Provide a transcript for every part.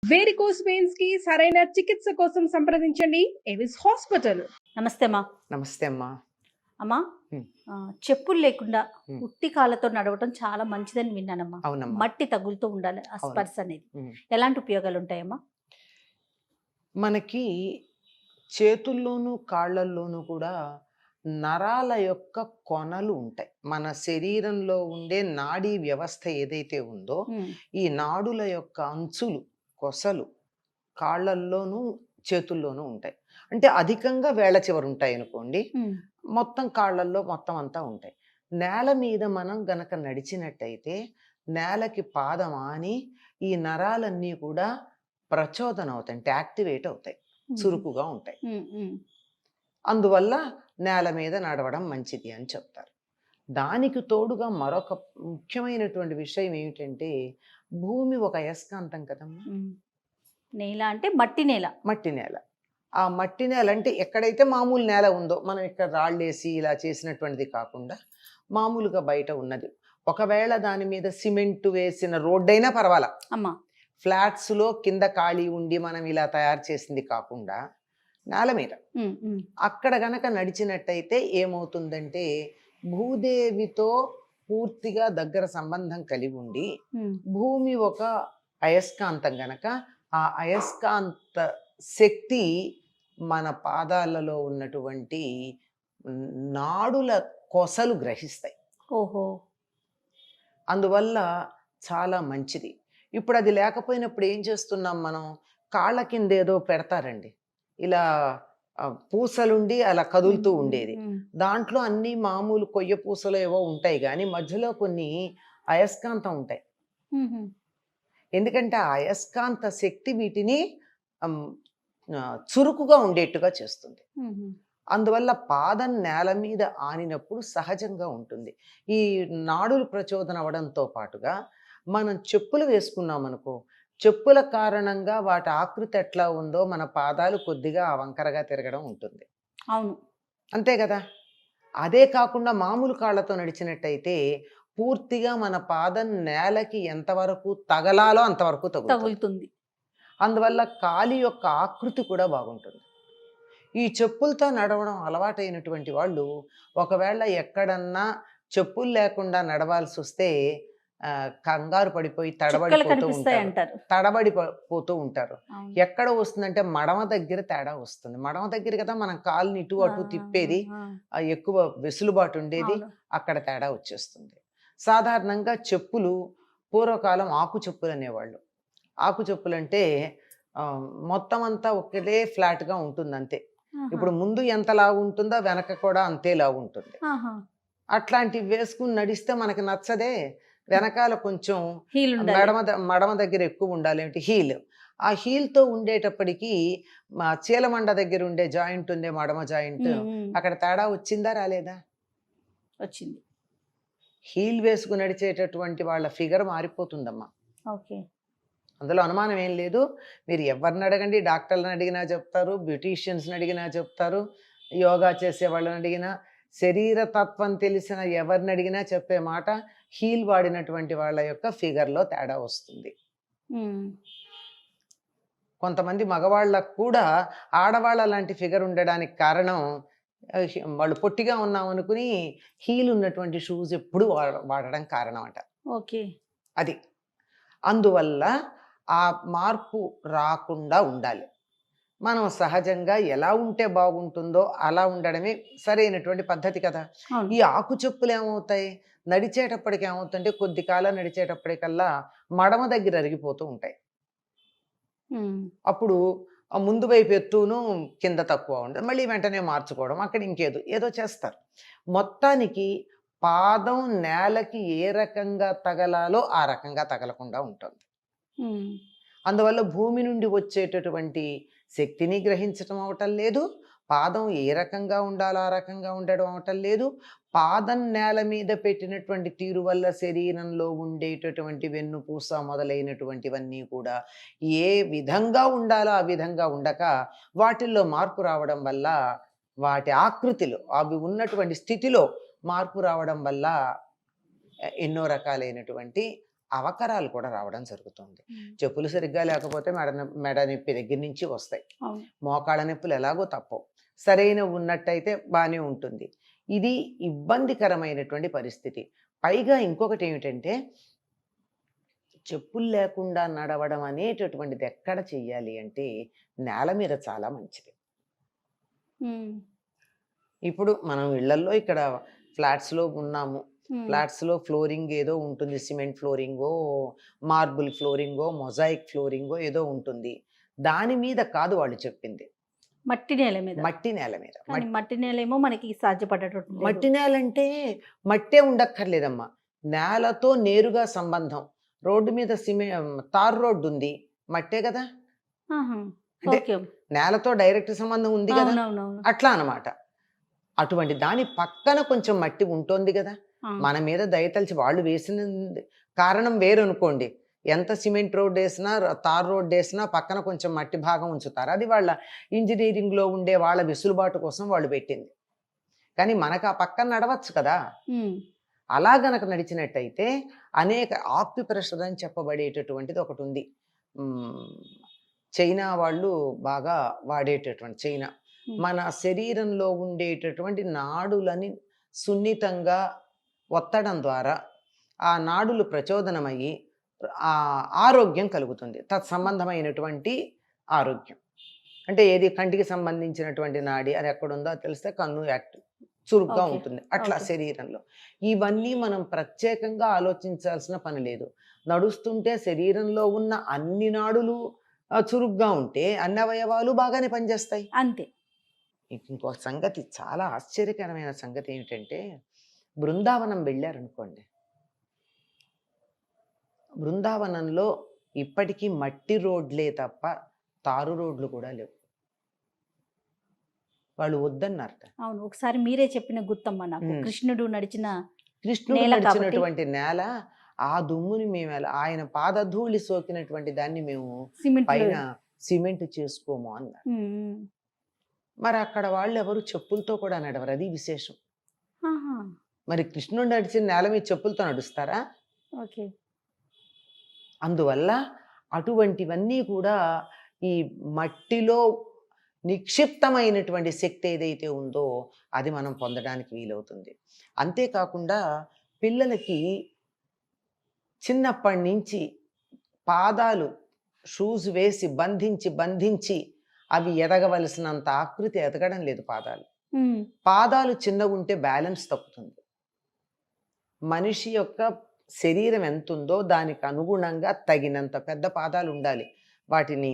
Varicose veins కి సరైన చికిత్స కోసం సంప్రదించండి ఎవిస్ హాస్పిటల్. నమస్తే అమ్మా. నమస్తే అమ్మా. అమ్మా, హ్మ్. చెప్పులు లేకుండా హ్మ్. ఉట్టి కాళ్ళతో నడవటం చాలా మంచిదని విన్నానమ్మా. అవునమ్మా. మట్టి తగులుతూ ఉండాలి ఆ అవును. స్పర్శ అనేది. హ్మ్. ఎలాంటి ఉపయోగాలు ఉంటాయమ్మా? మనకి చేతుల్లోనూ కాళ్ళల్లోనూ కూడా నరాల యొక్క కొనలు ఉంటాయి. మన శరీరంలో ఉండే నాడీ వ్యవస్థ ఏదైతే ఉందో ఉమ్, ఈ నాడుల యొక్క అంచులు, కొసలు కాళ్ళల్లోనూ చేతుల్లోనూ ఉంటాయి. అంటే అధికంగా వేళ్ళ చివర ఉంటాయి అనుకోండి. ఉమ్, మొత్తం కాళ్ళల్లో మొత్తం అంతా ఉంటాయి. నేల మీద మనం గనక నడిచినట్టయితే నేలకి పాదం ఆని ఈ నరాలన్నీ కూడా ప్రచోదన అవుతాయి, అంటే యాక్టివేట్ అవుతాయి, ఉమ్, చురుకుగా ఉంటాయి. ఉమ్, ఉమ్, అందువల్ల నేల మీద నడవడం మంచిది అని చెప్తారు. దానికి తోడుగా మరొక ముఖ్యమైనటువంటి విషయం ఏమిటంటే భూమి ఒక అయస్కాంతం కదమ్మా. ఉమ్. నేల అంటే మట్టి నేల. మట్టి నేల. ఆ మట్టి నేల అంటే ఎక్కడైతే మామూలు నేల ఉందో, మనం ఇక్కడ రాళ్ళేసి ఇలా చేసినటువంటిది కాకుండా మామూలుగా బయట ఉన్నది. ఒకవేళ దాని మీద సిమెంట్ వేసిన రోడ్డైనా పర్వాలా, అమ్మా. ఫ్లాట్స్లో కింద ఖాళీ ఉండి మనం ఇలా తయారు చేసింది కాకుండా నేల మీద ఉమ్, ఉమ్, అక్కడ గనక నడిచినట్టయితే ఏమవుతుందంటే భూదేవితో పూర్తిగా దగ్గర సంబంధం కలిగి ఉండి ఉమ్, భూమి ఒక అయస్కాంతం గనక ఆ అయస్కాంత శక్తి మన పాదాలలో ఉన్నటువంటి నాడుల కొసలు గ్రహిస్తాయి. ఓహో. అందువల్ల చాలా మంచిది. ఇప్పుడు అది లేకపోయినప్పుడు ఏం చేస్తున్నాం మనం? కాళ్ళ కింద ఏదో పెడతారండి, ఇలా పూసలుండి అలా కదులుతూ ఉండేది. ఉమ్, దాంట్లో అన్ని మామూలు కొయ్య పూసలు ఏవో ఉంటాయి, కానీ మధ్యలో కొన్ని అయస్కాంతం ఉంటాయి. ఉమ్, ఉమ్, ఎందుకంటే ఆ అయస్కాంత శక్తి వీటిని అమ్, చురుకుగా ఉండేట్టుగా చేస్తుంది. ఉమ్, ఉమ్. అందువల్ల పాదం నేల మీద ఆనినప్పుడు సహజంగా ఉంటుంది. ఈ నాడులు ప్రచోదన అవ్వడంతో పాటుగా మనం చెప్పులు వేసుకున్నాం అనుకో, చెప్పుల కారణంగా వాటి ఆకృతి ఎట్లా ఉందో మన పాదాలు కొద్దిగా వంకరగా తిరగడం ఉంటుంది. అవును. అంతే కదా. అదే కాకుండా మామూలు కాళ్ళతో నడిచినట్టయితే పూర్తిగా మన పాదం నేలకి ఎంతవరకు తగలాలో అంతవరకు తగులుతుంది. అందువల్ల కాలి యొక్క ఆకృతి కూడా బాగుంటుంది. ఈ చెప్పులతో నడవడం అలవాటైనటువంటి వాళ్ళు ఒకవేళ ఎక్కడన్నా చెప్పులు లేకుండా నడవాల్సి వస్తే కంగారు పడిపోయి చుక్కలు కనిపిస్తాయి అంటారు. తడబడిపోతూ ఉంటారు. అవును. ఎక్కడ వస్తుందంటే మడమ దగ్గర తేడా వస్తుంది. మడమ దగ్గర కదా మనం కాలుని ఇటు అటు తిప్పేది, ఎక్కువ వెసులుబాటు ఉండేది, అవును. అక్కడ తేడా వచ్చేస్తుంది. సాధారణంగా చెప్పులు పూర్వకాలం ఆకు చెప్పులు అనేవాళ్ళు. ఆకు చెప్పులు అంటే మొత్తం అంతా ఒకటే ఫ్లాట్గా ఉంటుంది అంతే. ఆహా. ఇప్పుడు ముందు ఎంత లావు ఉంటుందో వెనక కూడా అంతే లావు ఉంటుంది. ఆహా. అట్లాంటివి వేసుకుని నడిస్తే మనకి నచ్చదే. వెనకాల కొంచెం హీల్ ఉండాలి. మడమ దగ్గర ఎక్కువ ఉండాలి, ఏంటి హీల్. ఆ హీల్తో ఉండేటప్పటికి మా చీలమండ దగ్గర ఉండే జాయింట్ ఉండే మడమ జాయింట్, ఉమ్, ఉమ్. అక్కడ తేడా వచ్చిందా రాలేదా? వచ్చింది. హీల్ వేసుకుని నడిచేటటువంటి వాళ్ళ ఫిగర్ మారిపోతుందమ్మా. ఓకే. అందులో అనుమానం ఏం లేదు. మీరు ఎవరిని అడగండి, డాక్టర్లను అడిగినా చెప్తారు, బ్యూటీషియన్స్ని అడిగినా చెప్తారు, యోగా చేసే వాళ్ళని అడిగినా, శరీర తత్వం తెలిసిన ఎవరిని అడిగినా చెప్పే మాట హీల్ వాడినటువంటి వాళ్ళ యొక్క ఫిగర్లో తేడా వస్తుంది. కొంతమంది మగవాళ్ళకు కూడా ఆడవాళ్ళ లాంటి ఫిగర్ ఉండడానికి కారణం వాళ్ళు పొట్టిగా ఉన్నాం అనుకుని హీల్ ఉన్నటువంటి షూస్ ఎప్పుడు వాడడం కారణం అట. ఓకే. అది అందువల్ల ఆ మార్పు రాకుండా ఉండాలి. మనం సహజంగా ఎలా ఉంటే బాగుంటుందో అలా ఉండడమే సరైనటువంటి పద్ధతి కదా. ఈ ఆకు చెప్పులు ఏమవుతాయి, నడిచేటప్పటికి ఏమవుతుంటే కొద్ది కాలం నడిచేటప్పటికల్లా మడమ దగ్గర అరిగిపోతూ ఉంటాయి. అప్పుడు ఆ ముందు వైపు ఎత్తును కింద తక్కువ ఉంటుంది, మళ్ళీ వెంటనే మార్చుకోవడం, అక్కడ ఏదో చేస్తారు. మొత్తానికి పాదం నేలకి ఏ రకంగా తగలాలో ఆ రకంగా తగలకుండా ఉంటుంది. అందువల్ల భూమి నుండి వచ్చేటటువంటి శక్తిని గ్రహించడం అవటం లేదు, పాదం ఏ రకంగా ఉండాలో ఆ రకంగా ఉండడం అవటం లేదు, పాదం నేల మీద పెట్టినటువంటి తీరు వల్ల శరీరంలో ఉండేటటువంటి వెన్నుపూస మొదలైనటువంటివన్నీ కూడా ఏ విధంగా ఉండాలో ఆ విధంగా ఉండక వాటిల్లో మార్పు రావడం వల్ల, వాటి ఆకృతిలో అవి ఉన్నటువంటి స్థితిలో మార్పు రావడం వల్ల ఎన్నో రకాలైనటువంటి అవకరాలు కూడా రావడం జరుగుతుంది. ఉమ్. చెప్పులు సరిగ్గా లేకపోతే మెడ నొప్పి దగ్గర నుంచి వస్తాయి. అవును. మోకాళ్ళ నొప్పులు ఎలాగో తప్పవు. సరైన ఉన్నట్టయితే బాగానే ఉంటుంది. ఇది ఇబ్బందికరమైనటువంటి పరిస్థితి. పైగా ఇంకొకటి ఏమిటంటే చెప్పులు లేకుండా నడవడం అనేటటువంటిది ఎక్కడ చెయ్యాలి అంటే నేల మీద చాలా మంచిది. ఉమ్. ఇప్పుడు మనం ఇళ్లల్లో ఇక్కడ ఫ్లాట్స్లో ఉన్నాము. ఉమ్. ఫ్లాట్స్లో ఫ్లోరింగ్ ఏదో ఉంటుంది, సిమెంట్ ఫ్లోరింగో, మార్బుల్ ఫ్లోరింగో, మొజాయిక్ ఫ్లోరింగో ఏదో ఉంటుంది. దాని మీద కాదు వాళ్ళు చెప్పింది, మట్టి నేల మీద. మట్టి నేల మీద. కానీ మట్టి నేల ఏమో మనకి సాధ్యపడేటట్టు లేదు. మట్టి నేల అంటే మట్టే ఉండక్కర్లేదమ్మా, నేలతో నేరుగా సంబంధం. రోడ్డు మీద తార్ రోడ్డు ఉంది, మట్టే కదా. ఆహా. అంటే ఓకే. నేలతో డైరెక్ట్ సంబంధం ఉంది కదా, అవునవునవును. అట్లా అన్నమాట. అటువంటి దాని పక్కన కొంచెం మట్టి ఉంటుంది కదా, ఆ. మన మీద దయతలిచి వాళ్ళు వేసిన కారణం వేరు అనుకోండి. ఎంత సిమెంట్ రోడ్ వేసినా తార్ రోడ్ వేసినా పక్కన కొంచెం మట్టి భాగం ఉంచుతారు. అది వాళ్ళ ఇంజనీరింగ్లో ఉండే వాళ్ళ వెసులుబాటు కోసం వాళ్ళు పెట్టింది. కానీ మనకు ఆ పక్కన నడవచ్చు కదా. ఉమ్. అలా గనక నడిచినట్టయితే అనేక ఆక్యుప్రెషర్ అని చెప్పబడేటటువంటిది ఒకటి ఉంది. చైనా వాళ్ళు బాగా వాడేటటువంటి చైనా మన శరీరంలో ఉండేటటువంటి నాడులని సున్నితంగా ఒత్తడం ద్వారా ఆ నాడులు ప్రచోదనమయ్యి ఆ ఆరోగ్యం కలుగుతుంది. తత్సంబంధమైనటువంటి ఆరోగ్యం అంటే ఏది, కంటికి సంబంధించినటువంటి నాడి అది ఎక్కడుందో తెలిస్తే కన్ను చురుగ్గా ఓకే. ఉంటుంది. అట్లా ఓకే. శరీరంలో ఇవన్నీ మనం ప్రత్యేకంగా ఆలోచించాల్సిన పని లేదు. నడుస్తుంటే శరీరంలో ఉన్న అన్ని నాడులు చురుగ్గా ఉంటే అన్ని అవయవాలు బాగానే పనిచేస్తాయి. అంతే. ఇంకో సంగతి, చాలా ఆశ్చర్యకరమైన సంగతి ఏమిటంటే బృందావనం వెళ్ళారనుకోండి, బృందావనంలో ఇప్పటికీ మట్టి రోడ్లే తప్ప తారు రోడ్లు కూడా లేవు. వాళ్ళు వద్దన్నారట. అవును. ఒకసారి మీరే చెప్పిన గుర్తమ్మ నాకు. కృష్ణుడు నడిచిన కృష్ణుడు నేల కాబట్టి. నడిచినటువంటి నేల, ఆ దుమ్ముని మేము ఆయన పాదధూళి సోకినటువంటి దాన్ని మేము సిమెంట్ పైన సిమెంట్ చేసుకోము అన్నారు. మరి అక్కడ వాళ్ళు ఎవరు చెప్పులతో కూడా నడవరు, అది విశేషం. మరి కృష్ణుడు నడిచిన నేల మీద చెప్పులతో నడుస్తారా? ఓకే. అందువల్ల అటువంటివన్నీ కూడా ఈ మట్టిలో నిక్షిప్తమైనటువంటి శక్తి ఏదైతే ఉందో అది మనం పొందడానికి వీలవుతుంది. అంతేకాకుండా పిల్లలకి చిన్నప్పటి నుంచి పాదాలు షూస్ వేసి బంధించి అవి ఎదగవలసినంత ఆకృతి ఎదగడం లేదు. పాదాలు చిన్నగా ఉంటే బ్యాలెన్స్ తప్పుతుంది. మనిషి యొక్క శరీరం ఎంత ఉందో దానికి అనుగుణంగా తగినంత పెద్ద పాదాలు ఉండాలి. వాటిని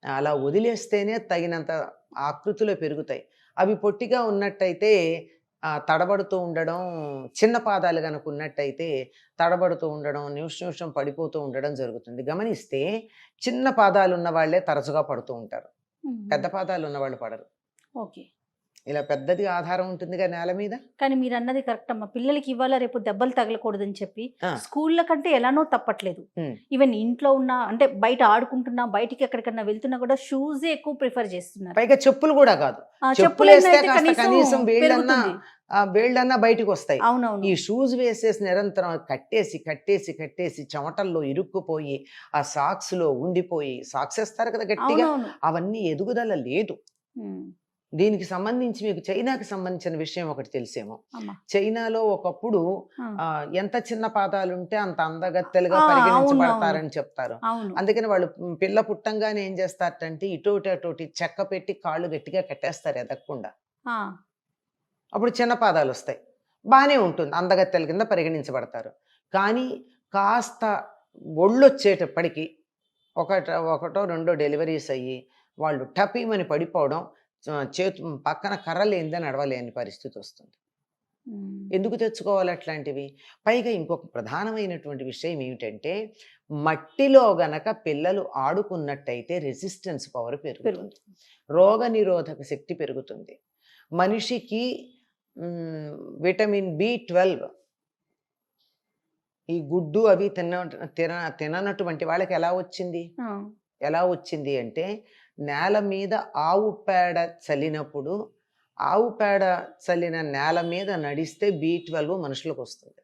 అలా వదిలేస్తేనే తగినంత ఆకృతిలో పెరుగుతాయి. అవి పొట్టిగా ఉన్నట్టయితే తడబడుతూ ఉండడం, చిన్న పాదాలు కనుక ఉన్నట్టయితే తడబడుతూ ఉండడం, నిమిషం పడిపోతూ ఉండడం జరుగుతుంది. గమనిస్తే చిన్న పాదాలు ఉన్న వాళ్ళే తరచుగా పడుతూ ఉంటారు, పెద్ద పాదాలు ఉన్న వాళ్ళు పడరు. ఓకే. ఇలా పెద్దది ఆధారం ఉంటుందిగా నేల మీద. కానీ మీరు అన్నది కరెక్ట్ అమ్మా. పిల్లలకి ఇవాళ రేపు దెబ్బలు తగలకూడదని చెప్పి స్కూళ్ళ కంటే ఎలానో తప్పట్లేదు. ఈవెన్ ఇంట్లో ఉన్న, అంటే బయట ఆడుకుంటున్నా, బయటికి ఎక్కడికన్నా వెళ్తున్నా కూడా షూస్ ఎక్కువ ప్రిఫర్ చేస్తున్నారు. పైగా చెప్పులు కూడా కాదు, చెప్పులు వేస్తే కనీసం వేళ్ళన్నా బయటికి వస్తాయి. అవునవును. ఈ షూస్ వేసేసి నిరంతరం కట్టేసి చెమటల్లో ఇరుక్కుపోయి ఆ సాక్స్ లో ఉండిపోయి, సాక్స్ వేస్తారు కదా గట్టిగా, అవన్నీ ఎదుగుదల లేదు. దీనికి సంబంధించి మీకు చైనాకి సంబంధించిన విషయం ఒకటి తెలిసేమో. చైనాలో ఒకప్పుడు ఎంత చిన్న పాదాలు ఉంటే అంత అందగత్తెలుగా పరిగణించబడతారని చెప్తారు. అందుకని వాళ్ళు పిల్ల పుట్టంగానే ఏం చేస్తారంటే ఇటోటి చెక్క పెట్టి కాళ్ళు గట్టిగా కట్టేస్తారు ఎదగకుండా. అప్పుడు చిన్న పాదాలు వస్తాయి, బాగానే ఉంటుంది, అందగత్తెల కింద పరిగణించబడతారు. కానీ కాస్త ఒళ్ళొచ్చేటప్పటికి ఒకటో రెండో డెలివరీస్ అయ్యి వాళ్ళు టపీమని పడిపోవడం, పక్కన కర్ర లేనిదే నడవలేని పరిస్థితి వస్తుంది. ఎందుకు తెచ్చుకోవాలి అట్లాంటివి? పైగా ఇంకొక ప్రధానమైనటువంటి విషయం ఏమిటంటే మట్టిలో గనక పిల్లలు ఆడుకున్నట్టయితే రెసిస్టెన్స్ పవర్ పెరుగుతుంది, రోగ నిరోధక శక్తి పెరుగుతుంది. మనిషికి విటమిన్ B12, ఈ గుడ్డు అవి తిననటువంటి వాళ్ళకి ఎలా వచ్చింది అంటే నేల మీద ఆవు పేడ చల్లినప్పుడు, ఆవు పేడ చల్లిన నేల మీద నడిస్తే B12 మనుషులకు వస్తుంది.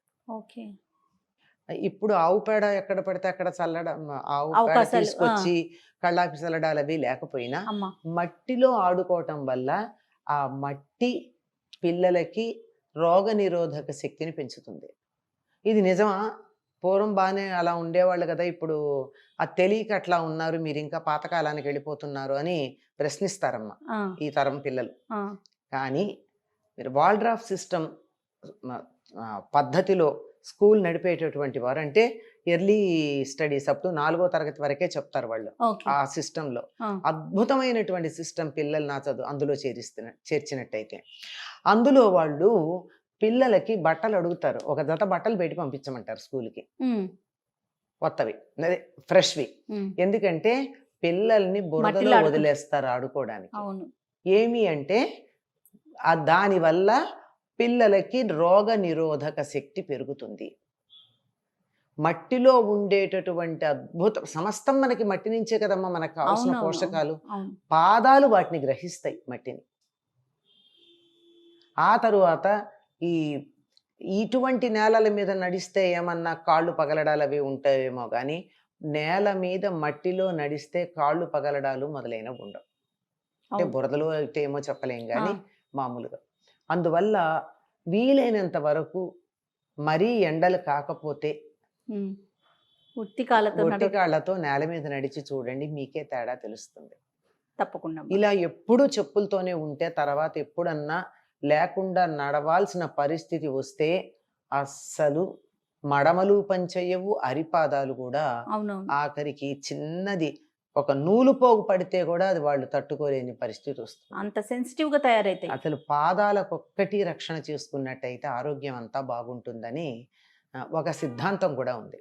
ఇప్పుడు ఆవు పేడ ఎక్కడ పడితే అక్కడ చల్లడం, ఆవు పేడ అవకాశాలు, తీసుకొచ్చి కళ్ళాపి చల్లడాలు అవి లేకపోయినా అమ్మా మట్టిలో ఆడుకోవటం వల్ల ఆ మట్టి పిల్లలకి రోగ నిరోధక శక్తిని పెంచుతుంది. ఇది నిజమా? పూర్వం బాగానే అలా ఉండేవాళ్ళు కదా, ఇప్పుడు అది తెలియక అట్లా ఉన్నారు, మీరు ఇంకా పాతకాలానికి వెళ్ళిపోతున్నారు అని ప్రశ్నిస్తారమ్మా ఆ, ఈ తరం పిల్లలు. ఆ, కానీ మీరు వాల్డ్రాఫ్ సిస్టమ్ పద్ధతిలో స్కూల్ నడిపేటటువంటి వారు, అంటే ఎర్లీ స్టడీస్ అప్ టు 4వ తరగతి వరకే చెప్తారు వాళ్ళు ఓకే, ఆ సిస్టంలో. ఆ, అద్భుతమైనటువంటి సిస్టమ్ పిల్లలు నా చదువు అందులో చేర్చినట్టయితే అందులో వాళ్ళు పిల్లలకి బట్టలు అడుగుతారు, ఒక జత బట్టలు పెట్టి పంపించమంటారు స్కూల్కి, ఉమ్, కొత్తవి, అదే ఫ్రెష్వి. ఉమ్, ఎందుకంటే పిల్లల్ని మట్టిలో బురదలో ఆడుకుంటారు. వదిలేస్తారు ఆడుకోవడానికి. అవును, ఏమి అంటే దానివల్ల పిల్లలకి రోగ నిరోధక శక్తి పెరుగుతుంది. మట్టిలో ఉండేటటువంటి సమస్తం మనకి మట్టి నుంచే కదమ్మా మనకు కావాల్సిన అవును, పోషకాలు. అవును, పాదాలు వాటిని గ్రహిస్తాయి మట్టిని. ఆ తరువాత ఈ ఇటువంటి నేలల మీద నడిస్తే ఏమన్నా కాళ్ళు పగలడాలు అవి ఉంటాయేమో కానీ నేల మీద మట్టిలో నడిస్తే కాళ్ళు పగలడాలు మొదలైనవి ఉండవు. అంటే అవును, బురదలో అయితే ఏమో చెప్పలేం ఆ, కానీ మామూలుగా. అందువల్ల వీలైనంత వరకు మరీ ఎండలు కాకపోతే ఉమ్, ఉత్తి కాళ్ళతో ఒట్టి కాళ్ళతో నేల మీద నడిచి చూడండి, మీకే తేడా తెలుస్తుంది. తప్పకుండా అమ్మా. ఇలా ఎప్పుడు చెప్పులతోనే ఉంటే తర్వాత ఎప్పుడన్నా లేకుండా నడవాల్సిన పరిస్థితి వస్తే అస్సలు మడమలు పనిచేయవు, అరిపాదాలు కూడా అవునవును, ఆఖరికి చిన్నది ఒక నూలు పోగు పడితే కూడా అది వాళ్ళు తట్టుకోలేని పరిస్థితి వస్తుంది. అంత సెన్సిటివ్ గా తయారైతాయి. అసలు పాదాలకు ఒక్కటి రక్షణ చేసుకున్నట్టయితే ఆరోగ్యం అంతా బాగుంటుందని ఒక సిద్ధాంతం కూడా ఉంది.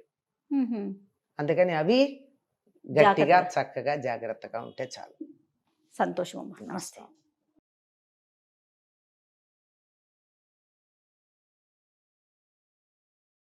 ఉహుం. అందుకని అవి గట్టిగా జాగ్రత్త. చక్కగా జాగ్రత్తగా ఉంటే చాలు. సంతోషం అమ్మా, నమస్తే.